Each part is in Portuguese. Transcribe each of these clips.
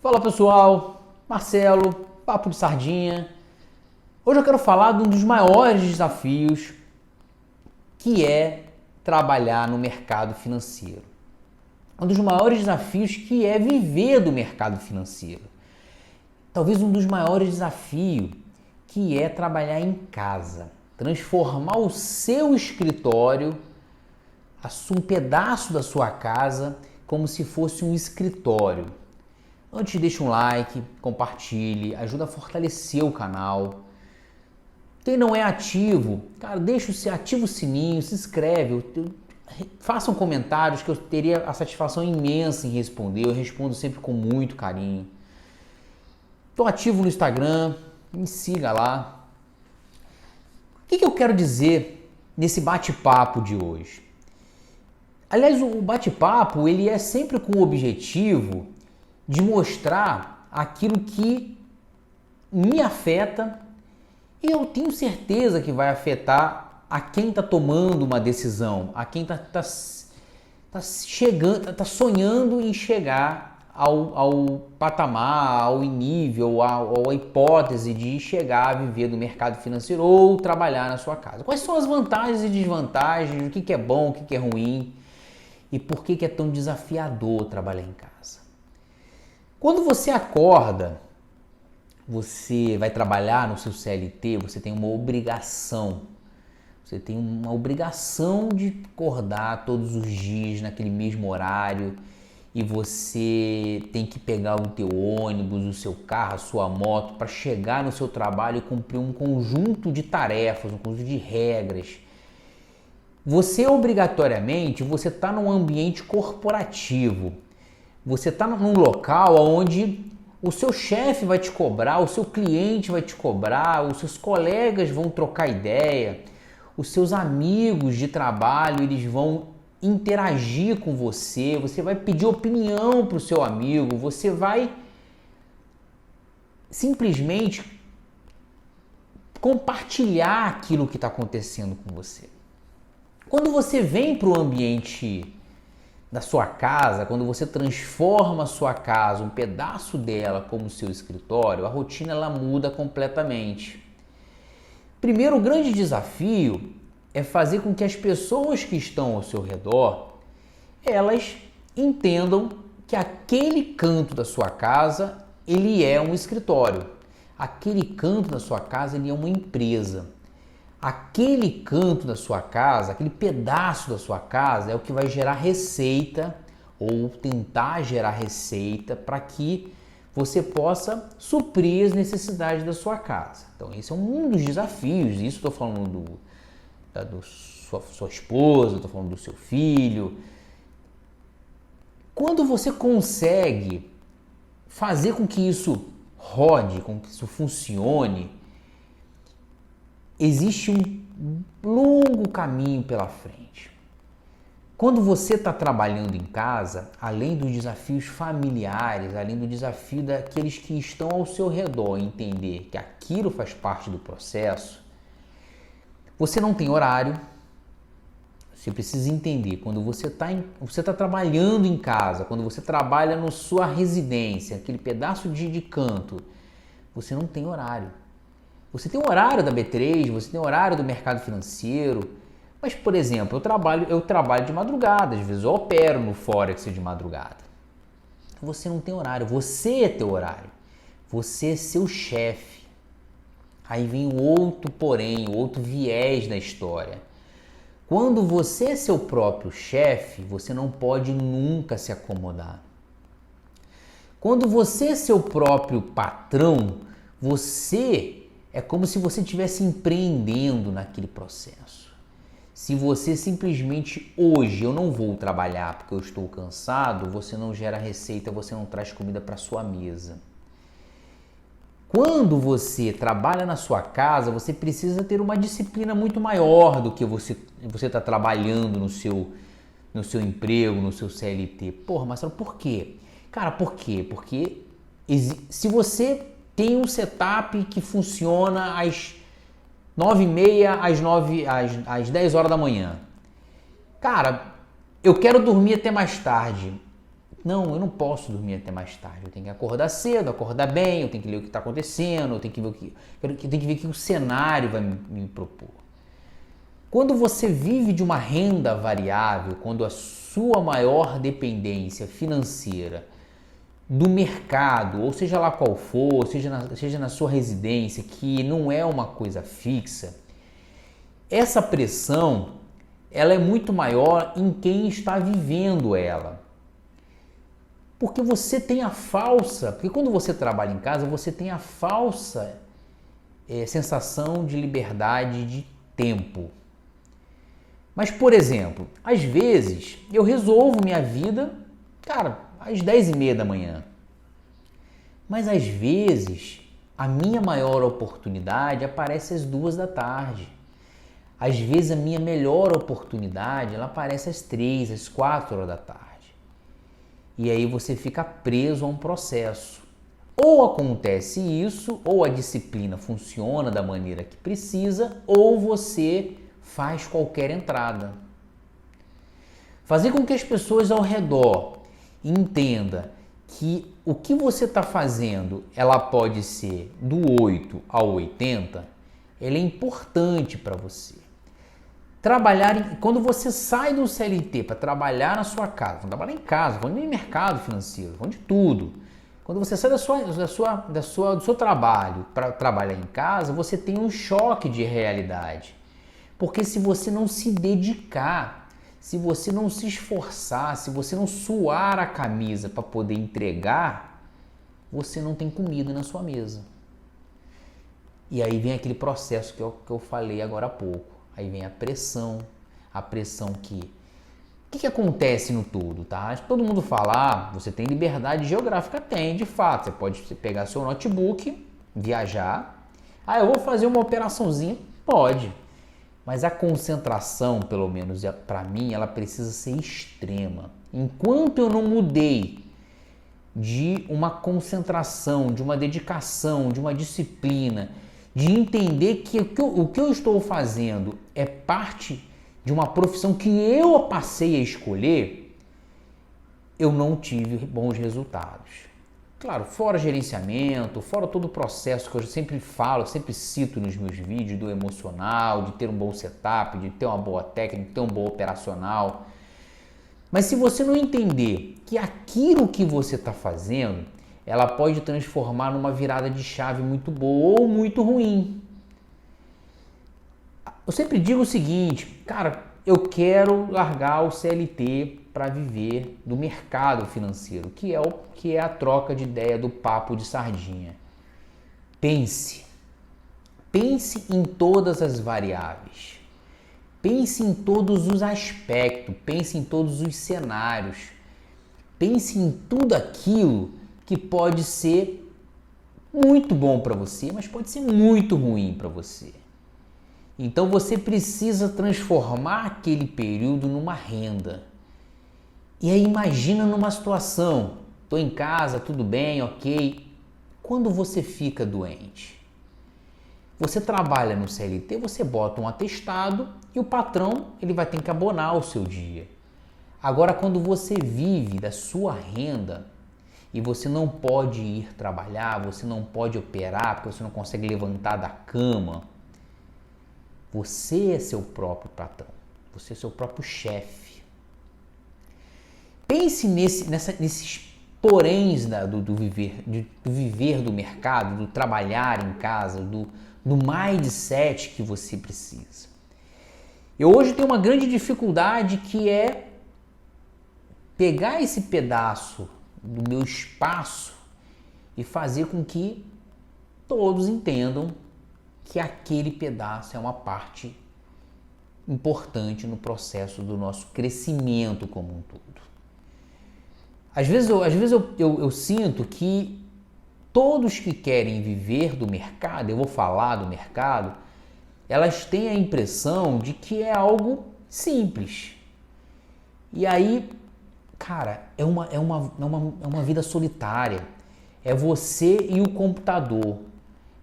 Fala pessoal, Marcelo, Papo de Sardinha. Hoje eu quero falar de um dos maiores desafios que é trabalhar no mercado financeiro. Um dos maiores desafios que é viver do mercado financeiro. Talvez um dos maiores desafios que é trabalhar em casa. Transformar o seu escritório, um pedaço da sua casa, como se fosse um escritório. Antes, deixa um like, compartilhe, ajuda a fortalecer o canal. Quem não é ativo, cara, ativa o sininho, se inscreve, façam comentários que eu teria a satisfação imensa em responder. Eu respondo sempre com muito carinho. Estou ativo no Instagram, me siga lá. O que eu quero dizer nesse bate-papo de hoje? Aliás, o bate-papo ele é sempre com o objetivo de mostrar aquilo que me afeta e eu tenho certeza que vai afetar a quem está tomando uma decisão, a quem está chegando, está sonhando em chegar ao patamar, ao nível, à hipótese de chegar a viver do mercado financeiro ou trabalhar na sua casa. Quais são as vantagens e desvantagens, o que é bom, o que é ruim e por que é tão desafiador trabalhar em casa. Quando você acorda, você vai trabalhar no seu CLT, você tem uma obrigação. Você tem uma obrigação de acordar todos os dias naquele mesmo horário e você tem que pegar o teu ônibus, o seu carro, a sua moto para chegar no seu trabalho e cumprir um conjunto de tarefas, um conjunto de regras. Você obrigatoriamente, você está num ambiente corporativo. Você está num local onde o seu chefe vai te cobrar, o seu cliente vai te cobrar, os seus colegas vão trocar ideia, os seus amigos de trabalho eles vão interagir com você, você vai pedir opinião para o seu amigo, você vai simplesmente compartilhar aquilo que está acontecendo com você. Quando você vem para o ambiente da sua casa, quando você transforma a sua casa, um pedaço dela como seu escritório, a rotina ela muda completamente. Primeiro, o grande desafio é fazer com que as pessoas que estão ao seu redor, elas entendam que aquele canto da sua casa, ele é um escritório. Aquele canto da sua casa, ele é uma empresa. Aquele canto da sua casa, aquele pedaço da sua casa é o que vai gerar receita ou tentar gerar receita para que você possa suprir as necessidades da sua casa. Então esse é um dos desafios, isso estou falando da sua esposa, estou falando do seu filho. Quando você consegue fazer com que isso rode, com que isso funcione, existe um longo caminho pela frente. Quando você está trabalhando em casa, além dos desafios familiares, além do desafio daqueles que estão ao seu redor entender que aquilo faz parte do processo, você não tem horário. Você precisa entender, quando você está trabalhando em casa, quando você trabalha na sua residência, aquele pedaço de canto, você não tem horário. Você tem o horário da B3, você tem o horário do mercado financeiro, mas, por exemplo, eu trabalho de madrugada, às vezes eu opero no Forex de madrugada. Você não tem horário, você é teu horário, você é seu chefe. Aí vem o outro porém, o outro viés da história. Quando você é seu próprio chefe, você não pode nunca se acomodar. Quando você é seu próprio patrão, você é como se você estivesse empreendendo naquele processo. Se você simplesmente hoje eu não vou trabalhar porque eu estou cansado, você não gera receita, você não traz comida para sua mesa. Quando você trabalha na sua casa, você precisa ter uma disciplina muito maior do que você está trabalhando no seu emprego, no seu CLT. Porra, Marcelo, por quê? Cara, por quê? Porque se você tem um setup que funciona às 9h30, às 10 horas da manhã. Cara, eu quero dormir até mais tarde. Não, eu não posso dormir até mais tarde. Eu tenho que acordar cedo, acordar bem, eu tenho que ler o que está acontecendo, eu tenho que ver o que o cenário vai me propor. Quando você vive de uma renda variável, quando a sua maior dependência financeira do mercado, ou seja lá qual for, seja na sua residência, que não é uma coisa fixa, essa pressão ela é muito maior em quem está vivendo ela. Porque você tem porque quando você trabalha em casa, você tem a falsa sensação de liberdade de tempo. Mas, por exemplo, às vezes eu resolvo minha vida, cara, às 10h30 da manhã. Mas às vezes a minha maior oportunidade aparece às 2 da tarde. Às vezes a minha melhor oportunidade ela aparece às 3, às 4 horas da tarde. E aí você fica preso a um processo. Ou acontece isso, ou a disciplina funciona da maneira que precisa, ou você faz qualquer entrada. Fazer com que as pessoas ao redor entendam que o que você está fazendo, ela pode ser do 8 ao 80, ela é importante para você. Quando você sai do CLT para trabalhar na sua casa, não trabalhar em casa, vamos no mercado financeiro, vamos de tudo. Quando você sai do seu trabalho para trabalhar em casa, você tem um choque de realidade. Porque se você não se dedicar, se você não se esforçar, se você não suar a camisa para poder entregar, você não tem comida na sua mesa. E aí vem aquele processo que eu falei agora há pouco. Aí vem a pressão que... O que acontece no todo, tá? Todo mundo fala, você tem liberdade geográfica? Tem, de fato. Você pode pegar seu notebook, viajar. Eu vou fazer uma operaçãozinha? Pode. Mas a concentração, pelo menos para mim, ela precisa ser extrema. Enquanto eu não mudei de uma concentração, de uma dedicação, de uma disciplina, de entender que o que eu estou fazendo é parte de uma profissão que eu passei a escolher, eu não tive bons resultados. Claro, fora gerenciamento, fora todo o processo que eu sempre falo, sempre cito nos meus vídeos, do emocional, de ter um bom setup, de ter uma boa técnica, de ter um bom operacional. Mas se você não entender que aquilo que você está fazendo, ela pode transformar numa virada de chave muito boa ou muito ruim. Eu sempre digo o seguinte, cara, eu quero largar o CLT para viver do mercado financeiro, que é a troca de ideia do papo de sardinha. Pense em todas as variáveis, pense em todos os aspectos, pense em todos os cenários, pense em tudo aquilo que pode ser muito bom para você, mas pode ser muito ruim para você. Então você precisa transformar aquele período numa renda. E aí imagina numa situação, estou em casa, tudo bem, ok. Quando você fica doente, você trabalha no CLT, você bota um atestado e o patrão ele vai ter que abonar o seu dia. Agora, quando você vive da sua renda, e você não pode ir trabalhar, você não pode operar, porque você não consegue levantar da cama. Você é seu próprio patrão, você é seu próprio chefe. Pense nesses poréns do viver do mercado, do trabalhar em casa, do mindset que você precisa. Eu hoje tenho uma grande dificuldade que é pegar esse pedaço do meu espaço e fazer com que todos entendam que aquele pedaço é uma parte importante no processo do nosso crescimento como um todo. Às vezes eu sinto que todos que querem viver do mercado, eu vou falar do mercado, elas têm a impressão de que é algo simples. E aí, cara, é uma vida solitária. É você e o computador.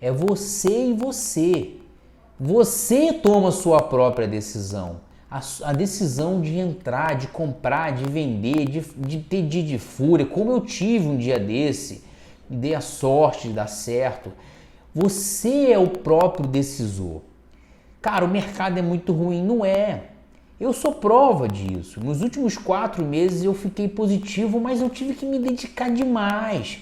É você e você. Você toma a sua própria decisão. a decisão de entrar, de comprar, de vender, de ter dia de fúria, como eu tive um dia desse, me dei a sorte de dar certo. Você é o próprio decisor. Cara, o mercado é muito ruim. Não é. Eu sou prova disso. Nos últimos 4 meses eu fiquei positivo, mas eu tive que me dedicar demais.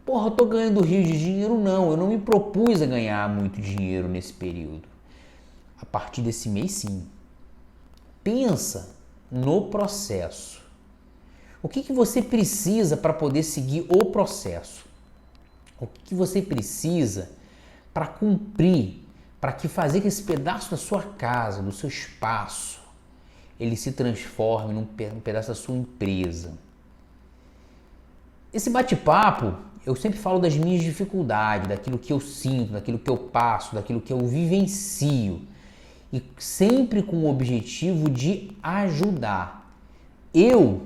Porra, eu tô ganhando rios de dinheiro? Não, eu não me propus a ganhar muito dinheiro nesse período. A partir desse mês, sim. Pensa no processo. O que você precisa para poder seguir o processo? O que você precisa para cumprir, para que fazer que esse pedaço da sua casa, do seu espaço, ele se transforme num pedaço da sua empresa? Esse bate-papo, eu sempre falo das minhas dificuldades, daquilo que eu sinto, daquilo que eu passo, daquilo que eu vivencio. E sempre com o objetivo de ajudar. Eu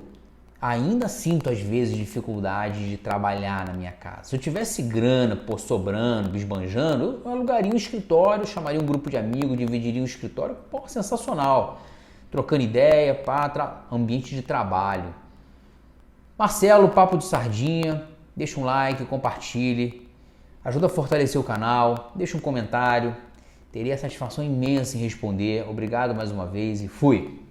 ainda sinto às vezes dificuldade de trabalhar na minha casa. Se eu tivesse grana, sobrando, esbanjando, eu alugaria um escritório, chamaria um grupo de amigos, dividiria um escritório, pô, sensacional. Trocando ideia, ambiente de trabalho. Marcelo, Papo de Sardinha, deixa um like, compartilhe, ajuda a fortalecer o canal, deixa um comentário. Teria satisfação imensa em responder. Obrigado mais uma vez e fui!